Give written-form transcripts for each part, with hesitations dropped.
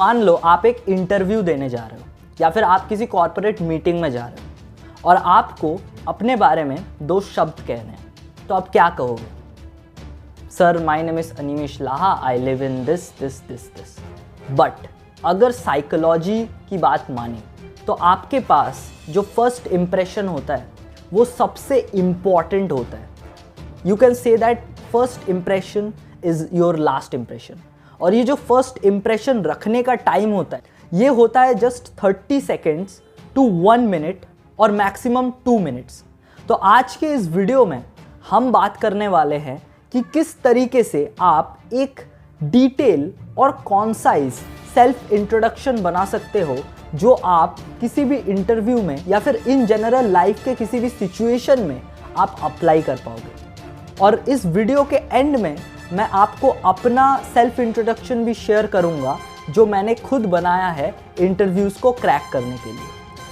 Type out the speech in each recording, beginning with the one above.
मान लो आप एक इंटरव्यू देने जा रहे हो या फिर आप किसी कॉर्पोरेट मीटिंग में जा रहे हो और आपको अपने बारे में 2 शब्द कहने हैं, तो आप क्या कहोगे? Sir, my name is Animesh Laha, I live in this this this this. But अगर साइकोलॉजी की बात माने तो आपके पास जो फर्स्ट इम्प्रेशन होता है वो सबसे इम्पॉर्टेंट होता है। You can say that first impression is your last impression. और ये जो फर्स्ट इम्प्रेशन रखने का टाइम होता है ये होता है जस्ट 30 सेकेंड्स टू 1 मिनट और मैक्सिमम 2 मिनट्स। तो आज के इस वीडियो में हम बात करने वाले हैं कि किस तरीके से आप एक डिटेल और कॉन्साइज सेल्फ इंट्रोडक्शन बना सकते हो जो आप किसी भी इंटरव्यू में या फिर इन जनरल लाइफ के किसी भी सिचुएशन में आप अप्लाई कर पाओगे। और इस वीडियो के एंड में मैं आपको अपना सेल्फ इंट्रोडक्शन भी शेयर करूंगा जो मैंने खुद बनाया है इंटरव्यूज़ को क्रैक करने के लिए।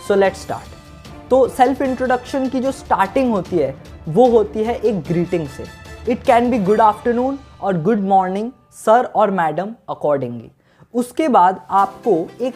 So let's start. तो सेल्फ इंट्रोडक्शन की जो स्टार्टिंग होती है वो होती है एक ग्रीटिंग से। It can be good afternoon और गुड मॉर्निंग सर और मैडम अकॉर्डिंगली। उसके बाद आपको एक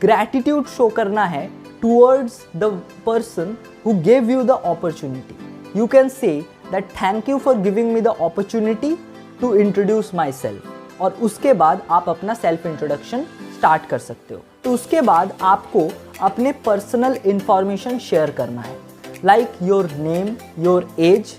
ग्रैटिट्यूड शो करना है towards the person who gave you the opportunity. You can say that thank you for giving me the opportunity to introduce myself. और उसके बाद आप अपना सेल्फ इंट्रोडक्शन स्टार्ट कर सकते हो। तो उसके बाद आपको अपने पर्सनल इंफॉर्मेशन शेयर करना है, like your name, your age,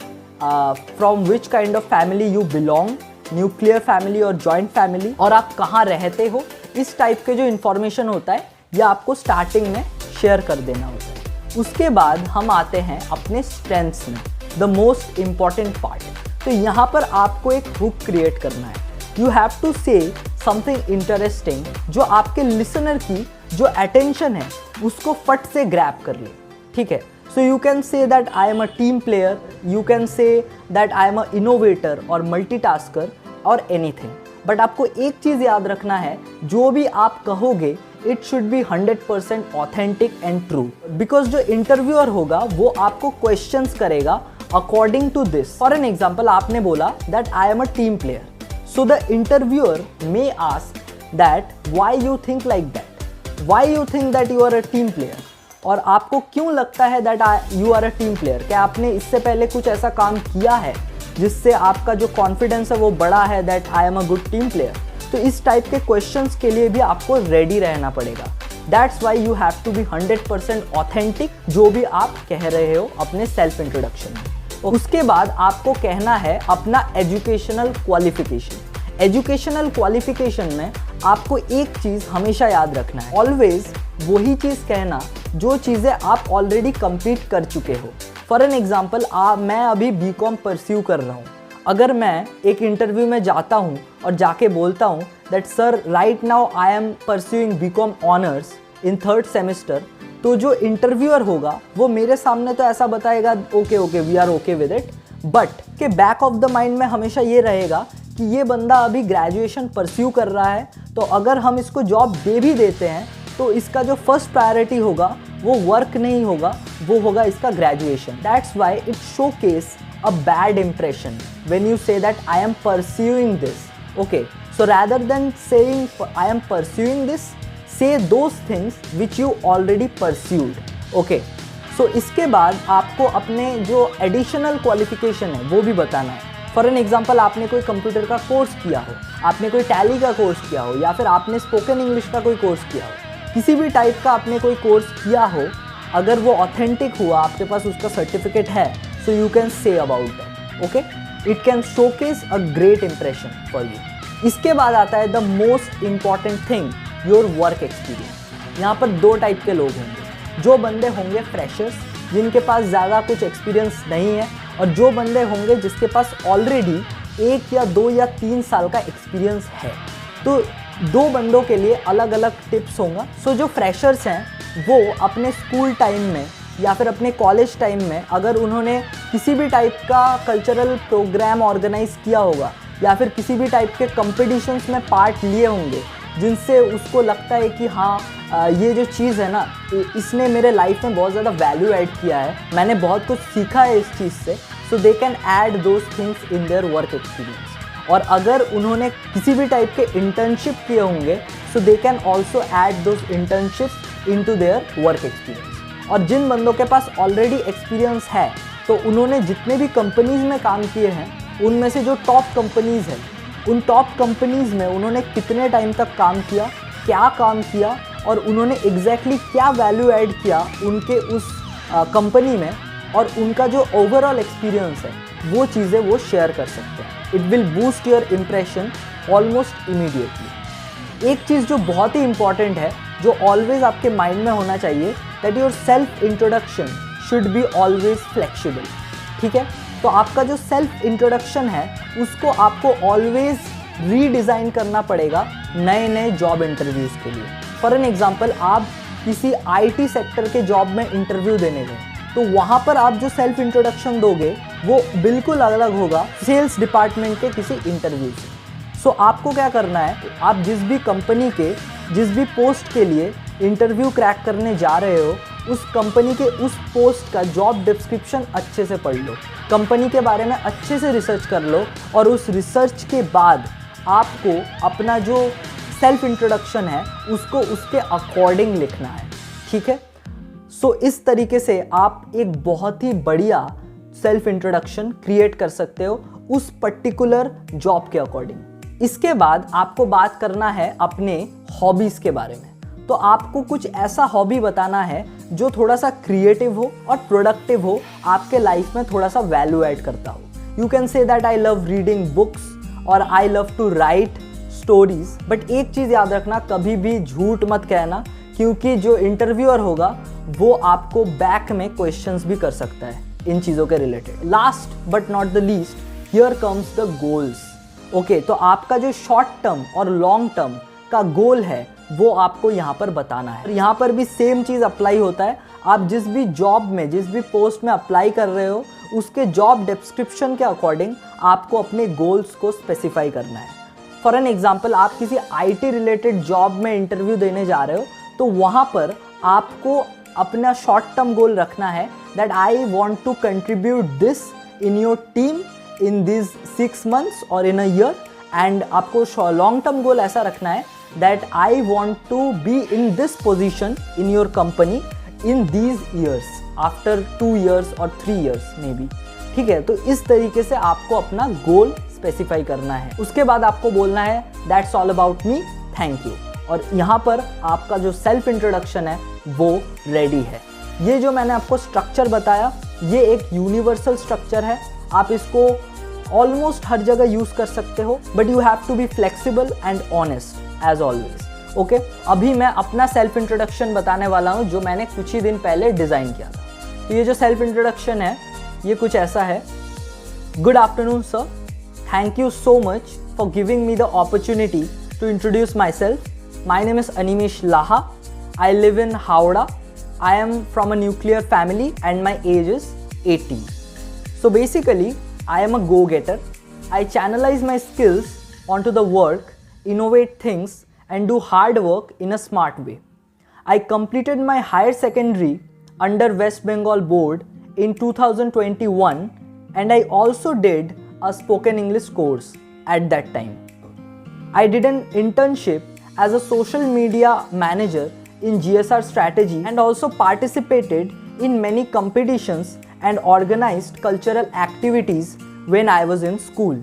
from which kind of family you belong, nuclear family और जॉइंट फैमिली, और आप कहाँ रहते हो। इस टाइप के जो इन्फॉर्मेशन होता है ये आपको स्टार्टिंग में शेयर कर देना होता है। उसके बाद हम आते हैं अपने स्ट्रेंथ्स में, द मोस्ट इम्पॉर्टेंट पार्ट। तो यहाँ पर आपको एक हुक क्रिएट करना है। You have to say something interesting जो आपके लिसनर की जो अटेंशन है उसको फट से ग्रैब कर ले। ठीक है, so you can say that I am a team player, you can say that I am a innovator और मल्टीटास्कर और एनीथिंग। बट आपको एक चीज़ याद रखना है, जो भी आप कहोगे it should be 100% authentic and true. Because जो इंटरव्यूअर होगा वो आपको क्वेश्चंस करेगा according to this. For an example, आपने बोला that I am a team player, so the interviewer may ask that why you think like that, why you think that you are a team player, और आपको क्यों लगता है that you are a team player. क्या आपने इससे पहले कुछ ऐसा काम किया है जिससे आपका जो कॉन्फिडेंस है वो बढ़ा है that I am a good team player. तो इस टाइप के क्वेश्चंस के लिए भी आपको रेडी रहना पड़ेगा। That's why you have to be 100% authentic जो भी आप कह रहे हो अपने सेल्फ इंट्रोडक्शन में। उसके बाद आपको कहना है अपना एजुकेशनल क्वालिफिकेशन। एजुकेशनल क्वालिफिकेशन में आपको एक चीज़ हमेशा याद रखना है, ऑलवेज वही चीज़ कहना जो चीज़ें आप ऑलरेडी कंप्लीट कर चुके हो। फॉर एन एग्जाम्पल, मैं अभी बीकॉम परस्यू कर रहा हूँ। अगर मैं एक इंटरव्यू में जाता हूँ और जाके बोलता हूँ that sir right now I am pursuing BCom honours in 3rd semester, तो जो इंटरव्यूअर होगा वो मेरे सामने तो ऐसा बताएगा okay we are okay with it, but के बैक ऑफ द माइंड में हमेशा ये रहेगा कि ये बंदा अभी ग्रेजुएशन परस्यू कर रहा है, तो अगर हम इसको जॉब दे भी देते हैं तो इसका जो फर्स्ट प्रायोरिटी होगा वो वर्क नहीं होगा, वो होगा इसका graduation. That's why it show case a bad impression when you say that I am pursuing this. Okay, so rather than saying I am pursuing this, say those things which you already pursued. Okay, so इसके बाद आपको अपने जो additional qualification है वो भी बताना है। फॉर एन एग्जाम्पल, आपने कोई कंप्यूटर का कोर्स किया हो, आपने कोई टैली का कोर्स किया हो, या फिर आपने स्पोकन इंग्लिश का कोई कोर्स किया हो, किसी भी टाइप का आपने कोई कोर्स किया हो, अगर वो ऑथेंटिक हुआ, आपके पास उसका सर्टिफिकेट है, so you can say about that. Okay, it can showcase a great impression for you. इसके बाद आता है the most important thing, your work experience. यहाँ पर 2 टाइप के लोग होंगे। जो बंदे होंगे फ्रेशर्स जिनके पास ज़्यादा कुछ एक्सपीरियंस नहीं है, और जो बंदे होंगे जिसके पास ऑलरेडी 1 या 2 या 3 साल का एक्सपीरियंस है। तो 2 बंदों के लिए अलग अलग टिप्स होंगे। सो जो फ्रेशर्स हैं वो अपने स्कूल टाइम में या फिर अपने कॉलेज टाइम में अगर उन्होंने किसी भी टाइप का कल्चरल प्रोग्राम ऑर्गेनाइज किया होगा या फिर किसी भी टाइप के कॉम्पिटिशन्स में पार्ट लिए होंगे जिनसे उसको लगता है कि हाँ ये जो चीज़ है ना इसने मेरे लाइफ में बहुत ज़्यादा वैल्यू ऐड किया है, मैंने बहुत कुछ सीखा है इस चीज़ से, so they can add those things in their work experience. और अगर उन्होंने किसी भी टाइप के इंटर्नशिप किए होंगे सो so they can also add those internships into their work experience। और जिन बंदों के पास ऑलरेडी एक्सपीरियंस है तो उन्होंने जितने भी कंपनीज़ में काम किए हैं उनमें से जो टॉप कंपनीज़ हैं उन टॉप कंपनीज़ में उन्होंने कितने टाइम तक काम किया, क्या काम किया और उन्होंने एग्जैक्टली क्या वैल्यू ऐड किया उनके उस कंपनी में और उनका जो ओवरऑल एक्सपीरियंस है वो चीज़ें वो शेयर कर सकते हैं। It will boost your impression almost immediately. एक चीज़ जो बहुत ही इंपॉर्टेंट है जो ऑलवेज आपके माइंड में होना चाहिए, that your self introduction should be always flexible. ठीक है, तो आपका जो सेल्फ इंट्रोडक्शन है उसको आपको ऑलवेज रीडिज़ाइन करना पड़ेगा नए नए जॉब इंटरव्यूज़ के लिए। फॉर एन एग्जाम्पल, आप किसी IT सेक्टर के जॉब में इंटरव्यू देने गए तो वहाँ पर आप जो सेल्फ इंट्रोडक्शन दोगे वो बिल्कुल अलग होगा सेल्स डिपार्टमेंट के किसी इंटरव्यू से। सो आपको क्या करना है, आप जिस भी कंपनी के जिस भी पोस्ट के लिए इंटरव्यू क्रैक करने जा रहे हो उस कंपनी के उस पोस्ट का जॉब डिस्क्रिप्शन अच्छे से पढ़ लो, कंपनी के बारे में अच्छे से रिसर्च कर लो और उस रिसर्च के बाद आपको अपना जो सेल्फ इंट्रोडक्शन है उसको उसके अकॉर्डिंग लिखना है। ठीक है, सो इस तरीके से आप एक बहुत ही बढ़िया सेल्फ इंट्रोडक्शन क्रिएट कर सकते हो उस पर्टिकुलर जॉब के अकॉर्डिंग। इसके बाद आपको बात करना है अपने हॉबीज़ के बारे में। तो आपको कुछ ऐसा हॉबी बताना है जो थोड़ा सा क्रिएटिव हो और प्रोडक्टिव हो, आपके लाइफ में थोड़ा सा वैल्यू ऐड करता हो। You can say that I love reading books और I love to write stories. But एक चीज़ याद रखना, कभी भी झूठ मत कहना, क्योंकि जो इंटरव्यूअर होगा वो आपको बैक में क्वेश्चंस भी कर सकता है इन चीज़ों के related. Last but not the least, here comes the goals. Okay, तो आपका जो शॉर्ट टर्म और लॉन्ग टर्म का गोल है वो आपको यहाँ पर बताना है। यहाँ पर भी सेम चीज़ अप्लाई होता है। आप जिस भी जॉब में जिस भी पोस्ट में अप्लाई कर रहे हो उसके जॉब डिस्क्रिप्शन के अकॉर्डिंग आपको अपने गोल्स को स्पेसिफाई करना है। फॉर एन एग्जाम्पल, आप किसी IT रिलेटेड जॉब में इंटरव्यू देने जा रहे हो तो वहाँ पर आपको अपना शॉर्ट टर्म गोल रखना है that I want to contribute this in your team in this 6 months और इन अ ईयर। एंड आपको लॉन्ग टर्म गोल ऐसा रखना है that I want to be in this position in your company in these years after 2 years और 3 years may be. ठीक है, तो इस तरीके से आपको अपना गोल स्पेसिफाई करना है। उसके बाद आपको बोलना है that's all about me, thank you. और यहाँ पर आपका जो सेल्फ इंट्रोडक्शन है वो रेडी है। ये जो मैंने आपको स्ट्रक्चर बताया ये एक यूनिवर्सल स्ट्रक्चर है, आप इसको ऑलमोस्ट हर जगह यूज़ कर सकते हो, but you have to be flexible and honest as always. Okay, अभी मैं अपना सेल्फ इंट्रोडक्शन बताने वाला हूँ जो मैंने कुछ ही दिन पहले डिज़ाइन किया था। तो ये जो सेल्फ इंट्रोडक्शन है ये कुछ ऐसा है। Good afternoon sir, thank you so much for giving me the opportunity to introduce myself. My name is Animesh Laha. I live in Howrah. I am from a nuclear family and my age is 18. So basically, I am a go-getter. I channelize my skills onto the work, innovate things and do hard work in a smart way. I completed my higher secondary under West Bengal board in 2021 and I also did a spoken English course at that time. I did an internship as a social media manager in GSR strategy and also participated in many competitions and organized cultural activities when I was in school.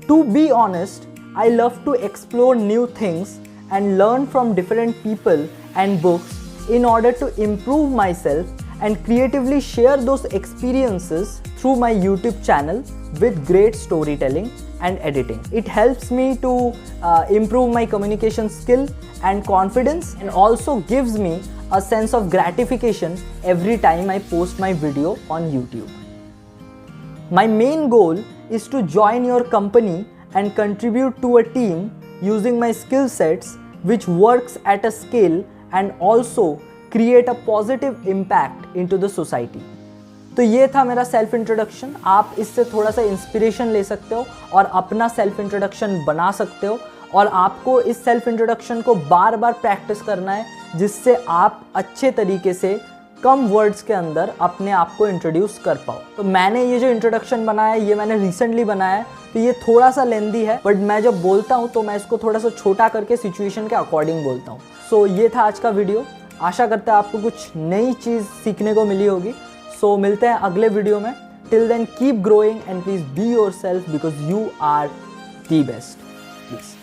To be honest, I love to explore new things and learn from different people and books in order to improve myself and creatively share those experiences through my YouTube channel with great storytelling and editing. It helps me to improve my communication skill and confidence and also gives me a sense of gratification every time I post my video on YouTube. My main goal is to join your company and contribute to a team using my skill sets which works at a scale and also create a positive impact into the society. तो ये था मेरा self introduction. आप इससे थोड़ा सा inspiration ले सकते हो और अपना सेल्फ इंट्रोडक्शन बना सकते हो और आपको इस सेल्फ इंट्रोडक्शन को बार बार प्रैक्टिस करना है जिससे आप अच्छे तरीके से कम वर्ड्स के अंदर अपने आप को इंट्रोड्यूस कर पाओ। तो मैंने ये जो इंट्रोडक्शन बनाया है ये मैंने रिसेंटली बनाया है, तो ये थोड़ा सा लेंदी है, बट मैं जब बोलता हूँ तो मैं इसको थोड़ा सा छोटा करके सिचुएशन के अकॉर्डिंग बोलता हूँ। सो ये था आज का वीडियो। आशा करते हैं आपको कुछ नई चीज़ सीखने को मिली होगी। सो मिलते हैं अगले वीडियो में। Till then keep growing and please be yourself because you are the best. Please.